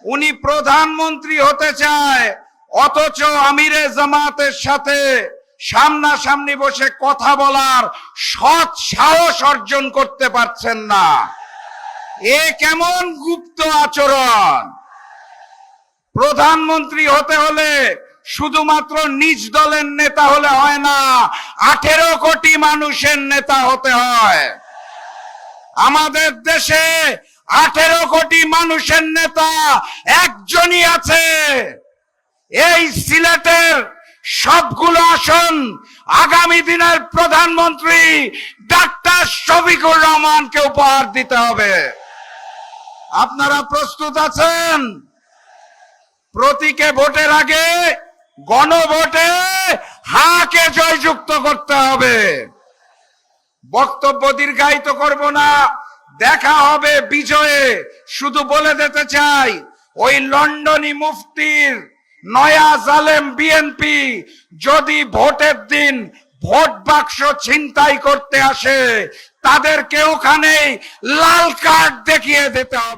উনি প্রধানমন্ত্রী হতে চায়, অথচ আমিরে জামাতের সাথে সামনাসামনি বসে কথা বলার সৎ সাহস অর্জন করতে পারছেন না। এ কেমন গুপ্ত আচরণ? প্রধানমন্ত্রী হতে হলে শুধুমাত্র নিজ দলের নেতা হলে হয় না, 18 কোটি মানুষের নেতা হতে হয়। আমাদের দেশে 18 কোটি মানুষের নেতা একজনই আছে। এই সিলেটের সবগুলো আসন আগামী দিনের প্রধানমন্ত্রী ডাক্তার শফিকুর রহমানকে উপহার দিতে হবে। আপনারা প্রস্তুত আছেন? প্রতীকে ভোটের আগে গণভোটে হাকে জয়যুক্ত করতে হবে। বক্তব্য দীর্ঘায়িত করব না, দেখা হবে বিজয়ে। শুধু বলে দিতে চাই, ওই লন্ডনী মুফতির নয়া জালেম বিএনপি যদি ভোটের দিন ভোট বাক্স ছিনতাই করতে আসে, তাদেরকে ওখানে লাল কার্ড দেখিয়ে দিতে হবে।